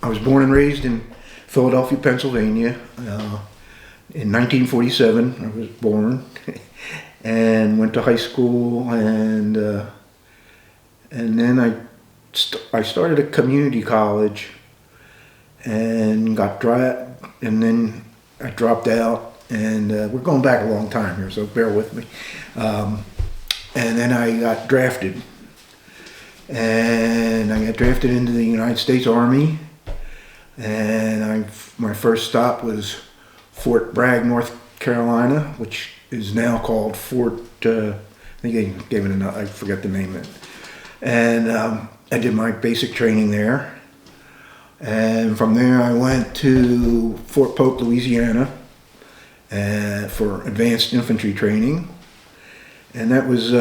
I was born and raised in Philadelphia, Pennsylvania. In 1947, I was born, and went to high school, and then I started a community college, and and then I dropped out, and we're going back a long time here, so bear with me. And then I got drafted, and I got drafted into the United States Army, and my first stop was Fort Bragg, North Carolina, which is now called Fort, I think they gave it I forget the name of it. And I did my basic training there. And from there I went to Fort Polk, Louisiana, for advanced infantry training. And that was,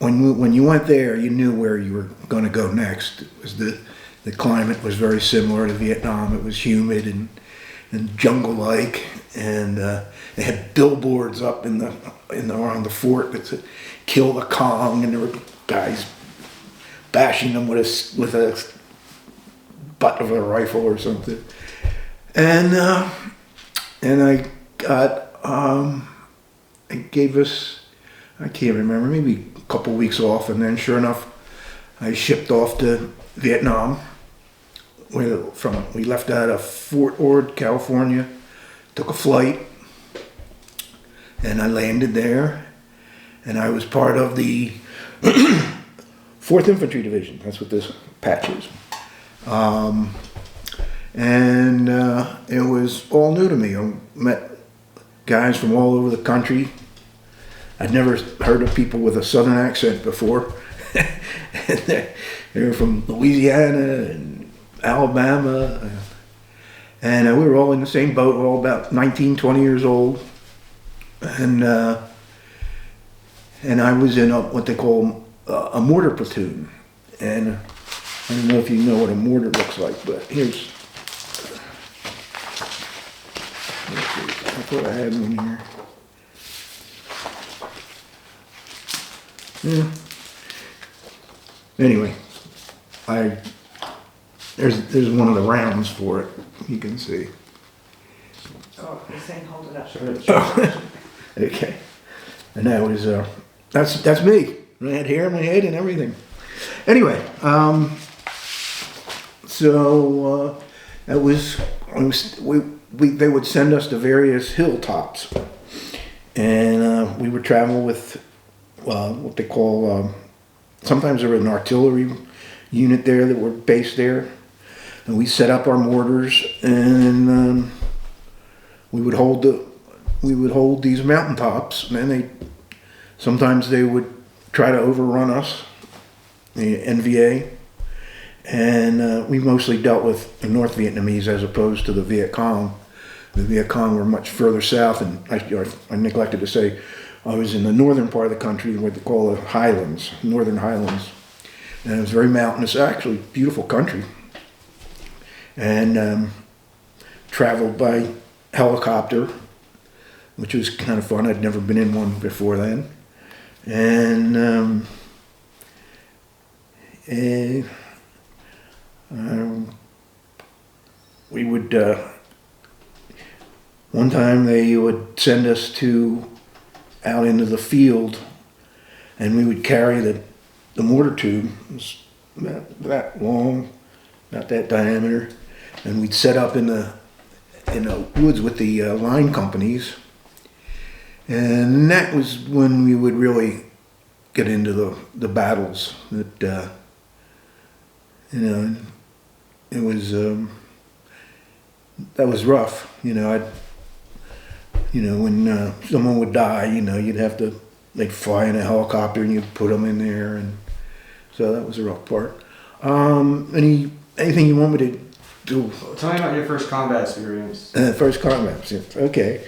when you went there, you knew where you were going to go next. It was the climate was very similar to Vietnam. It was humid and jungle-like, and they had billboards up around the fort that said "Kill the Kong," and there were guys bashing them with a butt of a rifle or something. And I got it gave us, I can't remember, maybe a couple weeks off, and then sure enough, I shipped off to Vietnam. We left out of Fort Ord, California, took a flight, and I landed there, and I was part of the 4th Infantry Division. That's what this patch is. And it was all new to me. I met guys from all over the country. I'd never heard of people with a southern accent before. And they were from Louisiana and Alabama, and we were all in the same boat. We were all about 19, 20 years old, and I was in what they call a mortar platoon. And I don't know if you know what a mortar looks like, but here's. I thought I had one here. Yeah. Anyway, there's one of the rounds for it. You can see. Oh, this thing, hold it up. Oh, okay. And that was that's me. I had hair in my head and everything. Anyway, so that was they would send us to various hilltops, and we would travel with what they call sometimes there was an artillery unit there that were based there, and we set up our mortars, and we would hold these mountaintops, and sometimes they would try to overrun us, the NVA, and we mostly dealt with the North Vietnamese as opposed to the Viet Cong. The Viet Cong were much further south, and I neglected to say I was in the northern part of the country, what they call the Highlands, Northern Highlands, and it was very mountainous, actually beautiful country, and traveled by helicopter, which was kind of fun. I'd never been in one before then, and we would one time they would send us out into the field, and we would carry the mortar tube. It was that long, not that diameter, and we'd set up in the woods with the line companies, and that was when we would really get into the battles. That it was that was rough. When someone would die, they'd fly in a helicopter and you'd put them in there, and so that was a rough part. Anything you want me to do? Tell me about your first combat experience. First combat experience, okay.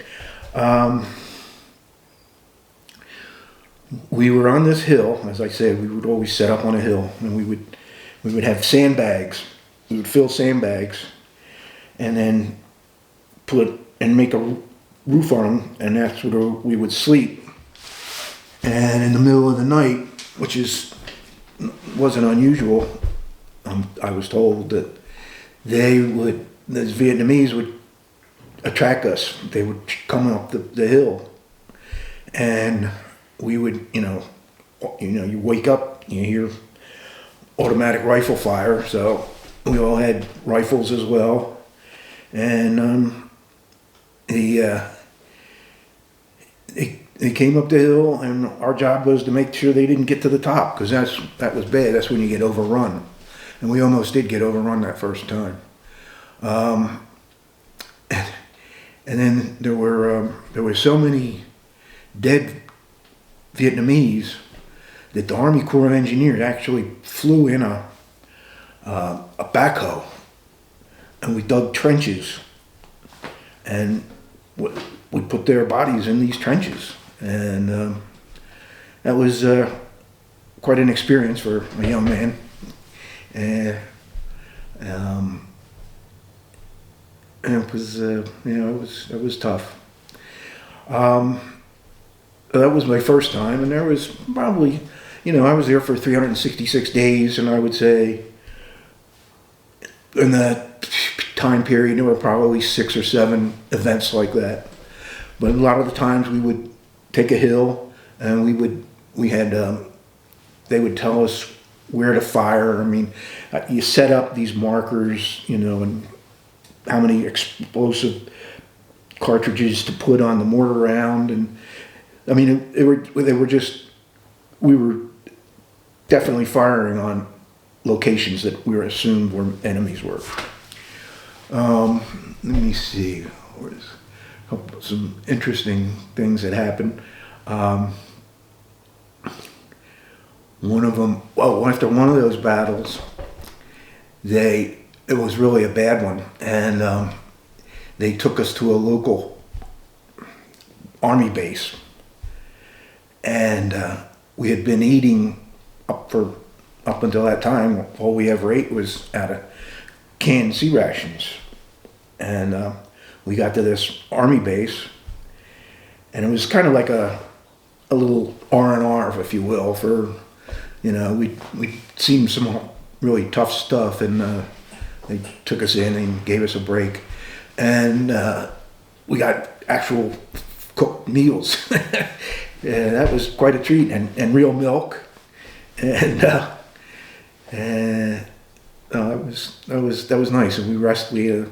We were on this hill, as I said. We would always set up on a hill, and we would have sandbags. We would fill sandbags, and then make a roof on them, and that's where we would sleep. And in the middle of the night, which wasn't unusual, I was told that those Vietnamese would attack us. They would come up the hill, and we would, you wake up, you hear automatic rifle fire, so we all had rifles as well, and they came up the hill, and our job was to make sure they didn't get to the top, because that was bad. That's when you get overrun, and we almost did get overrun that first time. And then there were so many dead Vietnamese that the Army Corps of Engineers actually flew in a backhoe, and we dug trenches, and we put their bodies in these trenches, and that was quite an experience for a young man. And it was, it was tough. That was my first time, and there was probably, I was there for 366 days, and I would say in that time period there were probably 6 or 7 events like that. But a lot of the times we would take a hill, and they would tell us where to fire. I mean, you set up these markers, and how many explosive cartridges to put on the mortar round, and I mean, we were definitely firing on locations that we were assumed where enemies were. Let me see, some interesting things that happened. One of them, after one of those battles, it was really a bad one, and they took us to a local army base, and we had been eating up until that time. All we ever ate was out of canned sea rations, and we got to this army base, and it was kind of like a little R&R, if you will, for we'd seen some really tough stuff, and they took us in and gave us a break, and we got actual cooked meals. Yeah, that was quite a treat, and real milk, and that was nice. And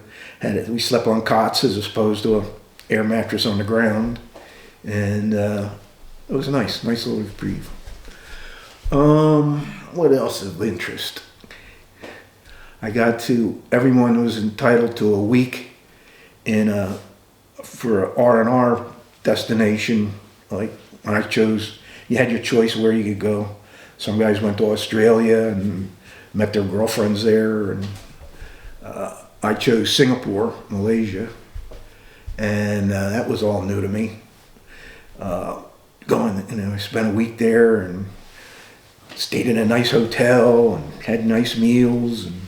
we slept on cots as opposed to an air mattress on the ground, and it was nice little reprieve. What else of interest? Everyone was entitled to a week for an R&R destination. Like when you had your choice where you could go. Some guys went to Australia and met their girlfriends there, and I chose Singapore, Malaysia, and that was all new to me. I spent a week there and stayed in a nice hotel and had nice meals, and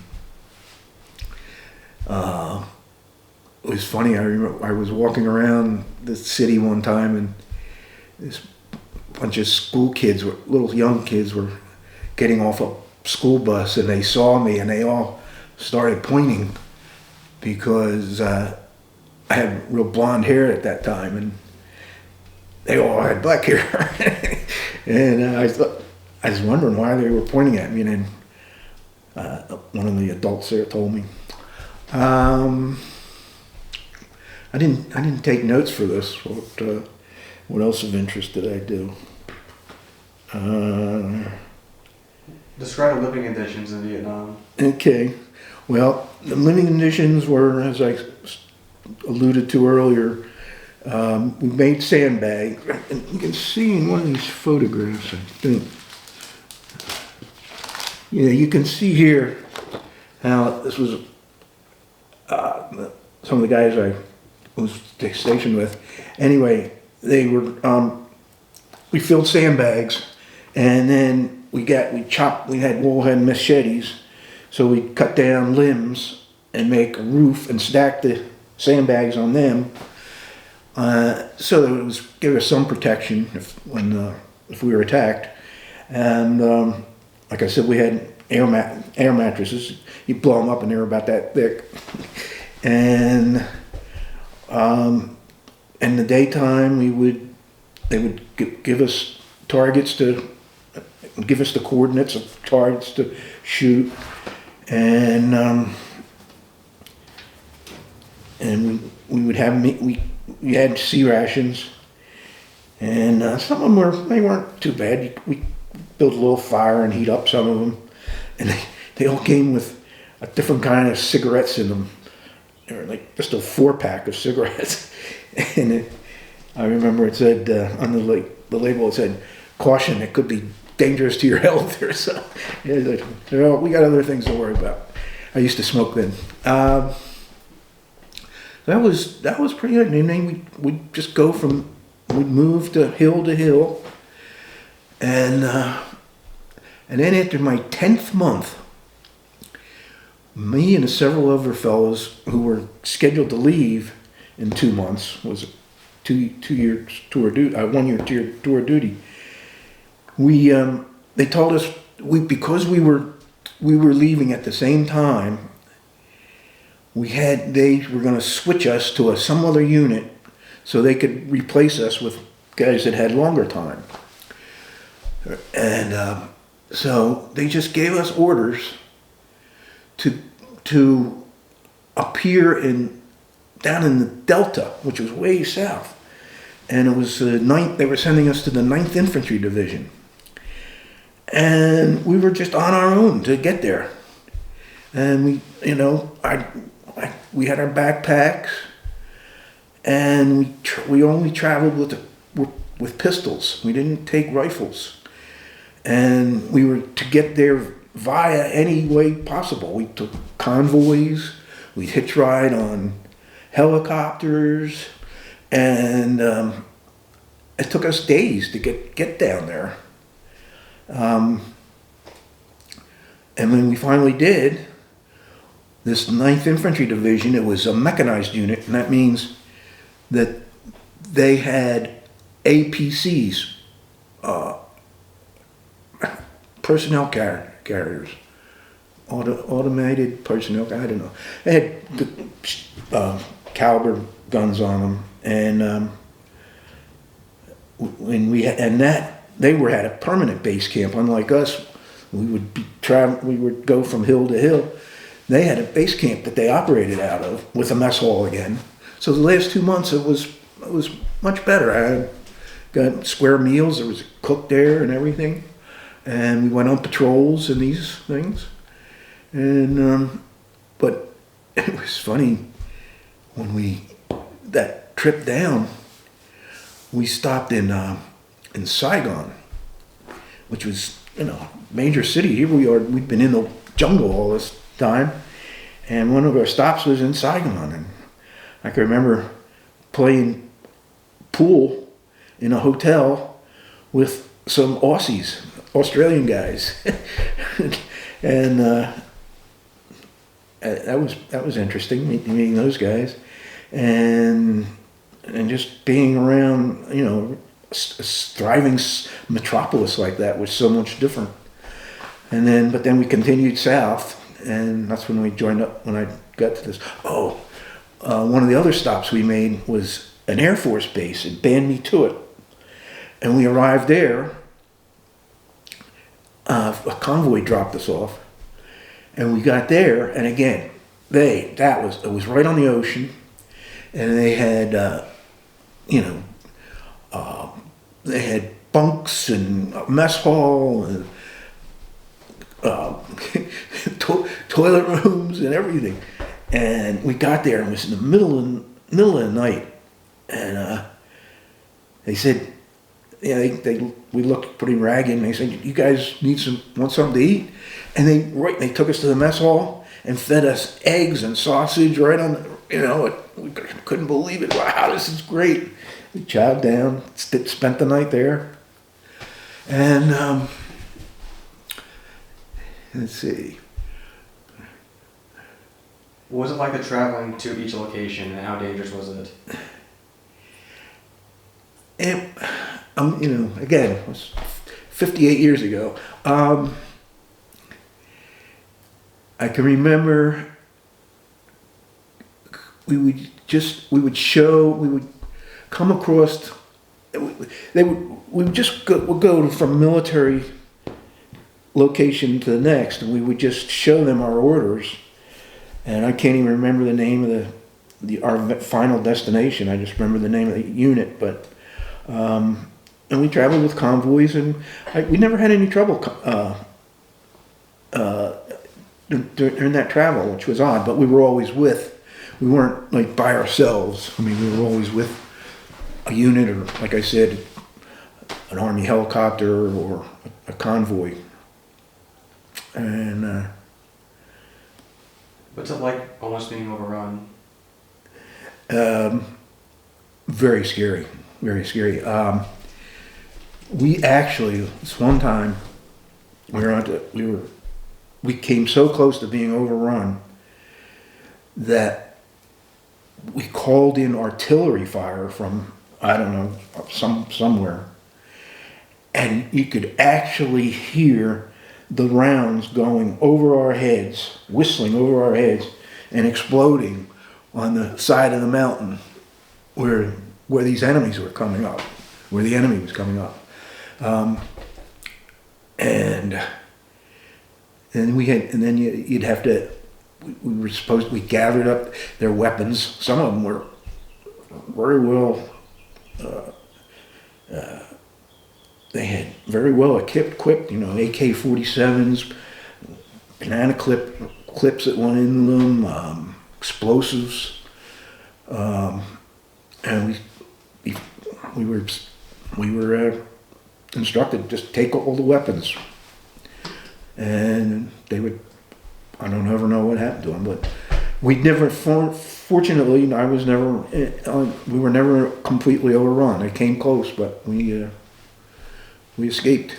it was funny. I remember I was walking around the city one time, and this bunch of little young kids were getting off a school bus, and they saw me, and they all started pointing because I had real blonde hair at that time, and they all had black hair. And I was wondering why they were pointing at me, and then one of the adults there told me. I didn't take notes for this. What else of interest did I do? Describe the living conditions in Vietnam. Okay. Well, the living conditions were, as I alluded to earlier, we made sandbags. And you can see in one of these photographs, I think. You can see here how this was some of the guys I was stationed with. Anyway, we filled sandbags, and then we all had machetes, so we cut down limbs and make a roof and stack the sandbags on them, so that it was give us some protection if we were attacked. And like I said, we had air mattresses. You blow them up and they're about that thick. And in the daytime, they would give us targets to, give us the coordinates of targets to shoot, and we would have we had sea rations, and some of them they weren't too bad. We built a little fire and heat up some of them, and they all came with a different kind of cigarettes in them. They were like just a 4-pack of cigarettes, and I remember it said on the label it said, "Caution, it could be dangerous to your health," or so. Yeah, like, well, we got other things to worry about. I used to smoke then. That was pretty good. And then we'd just go we'd move to hill, and then after my 10th month, me and several other fellows who were scheduled to leave in 2 months, was a 2-year tour duty, 1-year tour duty. They told us because we were leaving at the same time. They were going to switch us to some other unit so they could replace us with guys that had longer time. And so they just gave us orders to appear down in the Delta, which was way south. And it was they were sending us to the 9th Infantry Division. And we were just on our own to get there. And we had our backpacks, and we only traveled with pistols. We didn't take rifles. And we were to get there via any way possible. We took convoys, we'd hitch ride on helicopters, and it took us days to get down there. And when we finally did, this 9th Infantry Division, it was a mechanized unit, and that means that they had APCs, personnel carriers, automated personnel, I don't know. They had caliber guns on them, and when they had a permanent base camp. Unlike us, we would go from hill to hill. They had a base camp that they operated out of with a mess hall again. So the last 2 months it was much better. I got square meals. There was a cook there and everything, and we went on patrols and these things. And but it was funny when that trip down. We stopped in Saigon, which was major city. Here we are. We'd been in the jungle all this time, and one of our stops was in Saigon, and I can remember playing pool in a hotel with some Australian guys, and that was interesting meeting those guys, and just being around a thriving metropolis like that was so much different. But then we continued south. And that's when we joined up, when I got to this. One of the other stops we made was an Air Force base. It banned me to it. And we arrived there. A convoy dropped us off. And we got there, and again, it was right on the ocean. And they had, they had bunks and a mess hall and toilet rooms and everything. And we got there, and it was in the middle of the night. And they said, we looked pretty ragged, and they said, "You guys want something to eat?" And they took us to the mess hall and fed us eggs and sausage right on. We couldn't believe it. Wow, this is great. We chowed down, spent the night there, and let's see. What was it like traveling to each location, and how dangerous was it? And again, it was 58 years ago. I can remember we would come across, we would just go from military location to the next, and we would just show them our orders. And I can't even remember the name of our final destination. I just remember the name of the unit. But and we traveled with convoys, and we never had any trouble during that travel, which was odd. But we were always we weren't like by ourselves. I mean, we were always with a unit, or like I said, an Army helicopter or a convoy. And what's it like almost being overrun? Very scary, very scary. We actually, this one time, we came so close to being overrun that we called in artillery fire from, I don't know, somewhere, and you could actually hear the rounds going over our heads, whistling over our heads, and exploding on the side of the mountain where these enemies were coming up, where the enemy was coming up. And then you'd have to, we gathered up their weapons. Some of them were very well, they had very well equipped, you know, AK-47s, banana clips that went in them, explosives, and we were instructed just take all the weapons, and they would. I don't ever know what happened to them, but we never. Fortunately, I was never. We were never completely overrun. It came close, but we escaped.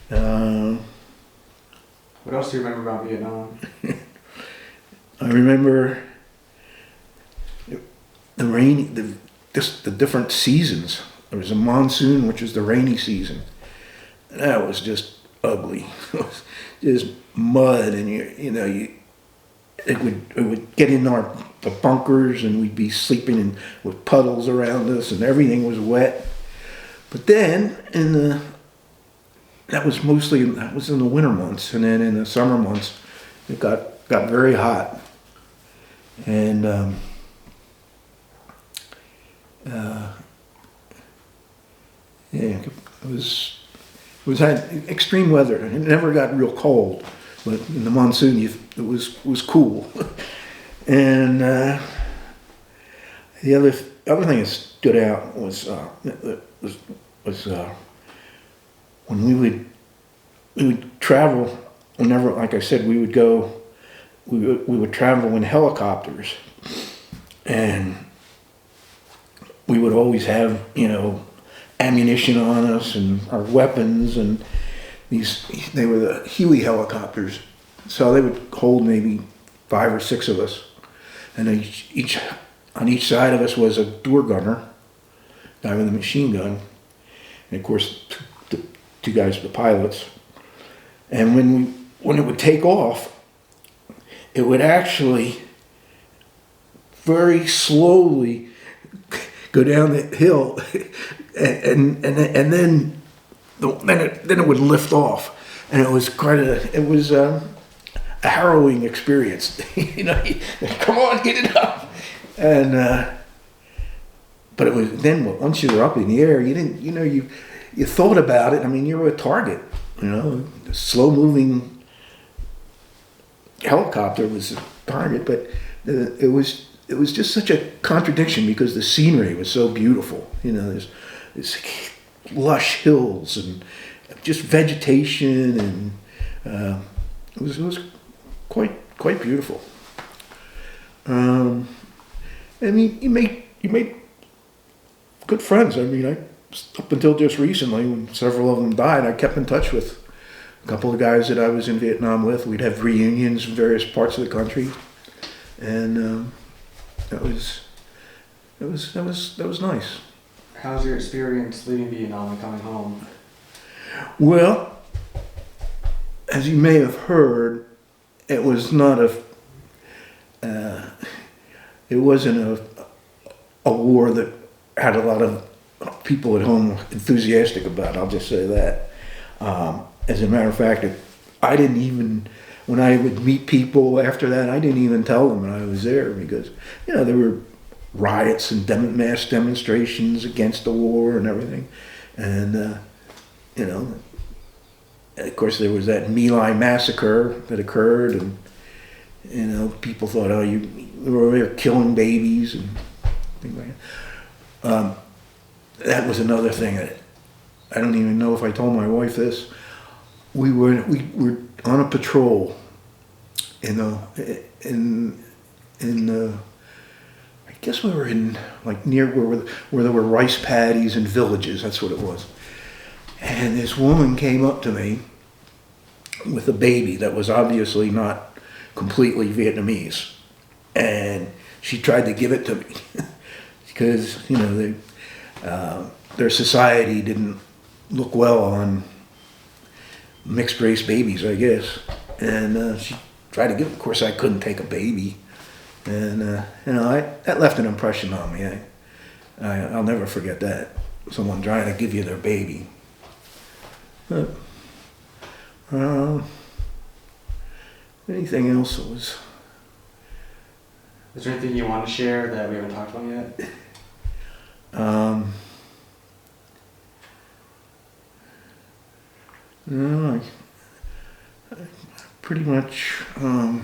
What else do you remember about Vietnam? I remember the rain, the different seasons. There was a monsoon, which was the rainy season. And that was just ugly. It was just mud, and it would get in the bunkers, and we'd be sleeping with puddles around us, and everything was wet. But then that was in the winter months, and then in the summer months, it got very hot, and it had extreme weather. It never got real cold, but in the monsoon it was cool. And the other thing that stood out was when we would travel. Whenever, like I said, we would travel in helicopters, and we would always have, ammunition on us and our weapons, and they were the Huey helicopters, so they would hold maybe 5 or 6 of us, and on each side of us was a door gunner, guy with a machine gun, and of course the 2 guys, the pilots. And when it would take off, it would actually very slowly go down the hill, and then it would lift off, and it was a harrowing experience. Come on, get it up, and but it was then once you were up in the air, you didn't, you thought about it. I mean, you were a target, a slow moving helicopter was a target, but it was just such a contradiction because the scenery was so beautiful. There's lush hills and just vegetation, and it was quite beautiful. I mean, you made good friends. I mean, up until just recently, when several of them died, I kept in touch with a couple of guys that I was in Vietnam with. We'd have reunions in various parts of the country, and that was nice. How's your experience leaving Vietnam and coming home? Well, as you may have heard, it was not it wasn't a war that had a lot of people at home enthusiastic about. I'll just say that. As a matter of fact, I didn't even, when I would meet people after that, I didn't even tell them I was there because, you know, there were riots and mass demonstrations against the war and everything. And, you know, of course there was that My Lai massacre that occurred, and, you know, people thought, oh, you were there killing babies and things like that. That was another thing that I don't even know if I told my wife this. We were on a patrol in I guess we were in like near where there were rice paddies and villages. That's what it was. And this woman came up to me with a baby that was obviously not completely Vietnamese, and she tried to give it to me because, you know, their society didn't look well on mixed race babies, I guess. And she tried to give it. Of course, I couldn't take a baby, and you know, that left an impression on me. I'll never forget that. Someone trying to give you their baby. But, anything else that was? Is there anything you want to share that we haven't talked about yet? No, I pretty much, I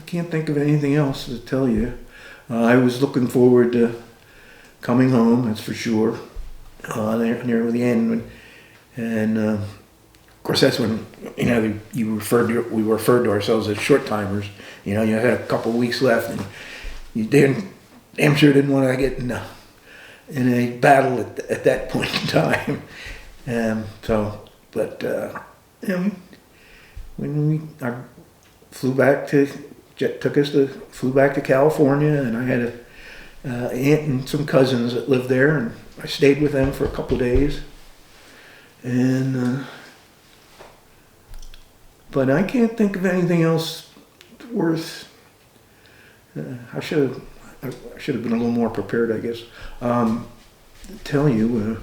can't think of anything else to tell you. I was looking forward to coming home, that's for sure, near the end. And of course, that's when, you know, we referred to ourselves as short timers. You know, you had a couple of weeks left, and you damn sure didn't want to get in a battle at that point in time. You know, when I flew back flew back to California, and I had an aunt and some cousins that lived there, and I stayed with them for a couple of days. And but I can't think of anything else worth. I should have been a little more prepared, I guess. Tell you,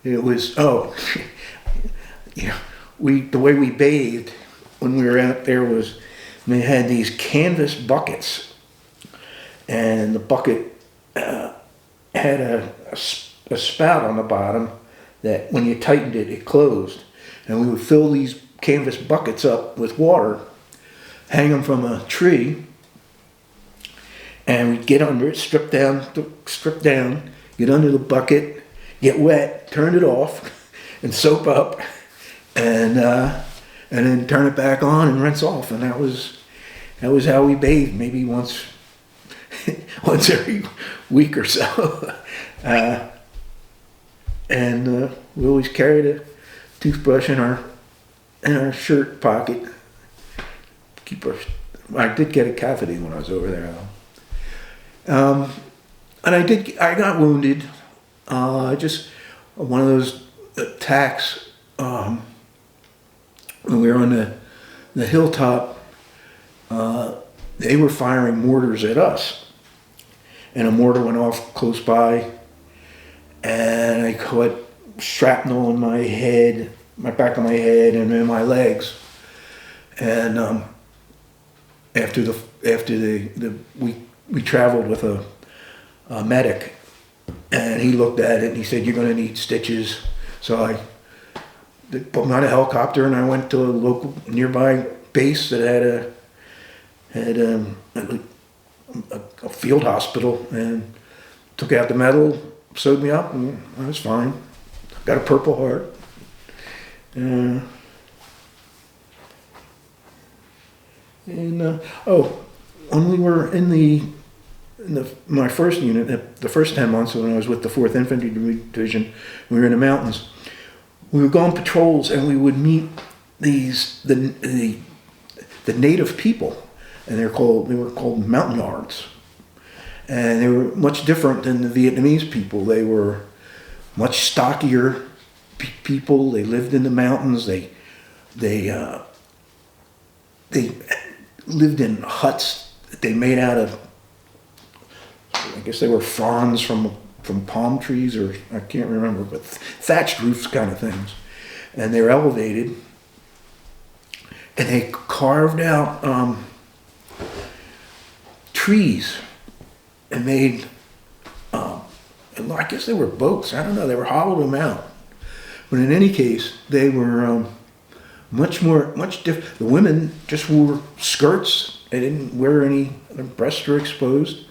it was yeah. The way we bathed when we were out there was they had these canvas buckets, and the bucket had a spout on the bottom that when you tightened it, it closed. And we would fill these canvas buckets up with water, hang them from a tree, and we'd get under it, strip down, get under the bucket, get wet, turn it off, and soap up, and then turn it back on and rinse off. And that was how we bathed, maybe once every week or so. And we always carried a toothbrush in our shirt pocket. I did get a cavity when I was over there, though. And I got wounded. Just one of those attacks when we were on the hilltop. They were firing mortars at us, and a mortar went off close by, and I caught shrapnel in my head, my back of my head, and in my legs. And we traveled with a medic, and he looked at it and he said, "You're going to need stitches." So I put me on a helicopter, and I went to a local nearby base that had a field hospital, and took out the metal, sewed me up, and I was fine. Got a Purple Heart. When we were in my first unit, the first 10 months when I was with the 4th Infantry Division, we were in the mountains. We would go on patrols, and we would meet the native people, and they were called mountain yards, and they were much different than the Vietnamese people. They were much stockier people. They lived in the mountains. They they lived in huts that they made out of, I guess they were fronds from palm trees, or I can't remember, but thatched roofs kind of things. And they were elevated, and they carved out trees and made, I guess they were boats, I don't know, they were hollowed them out. But in any case, they were much different. The women just wore skirts. They didn't wear any, their breasts were exposed.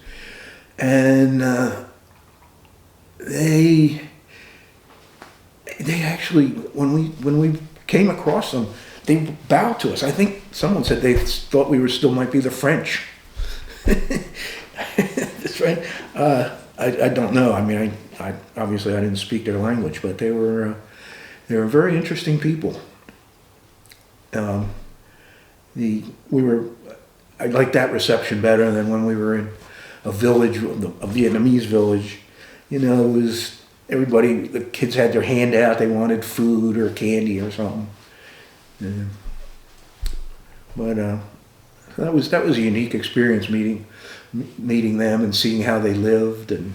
And they actually, when we came across them, they bowed to us. I think someone said they thought we might be the French. That's right. I don't know. I mean, I obviously I didn't speak their language, but they were very interesting people. I liked that reception better than when we were in a village, a Vietnamese village. You know, it was everybody. The kids had their hand out. They wanted food or candy or something. Yeah. But that was a unique experience meeting them and seeing how they lived, and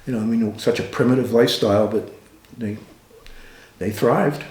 you know, I mean, such a primitive lifestyle, but they thrived.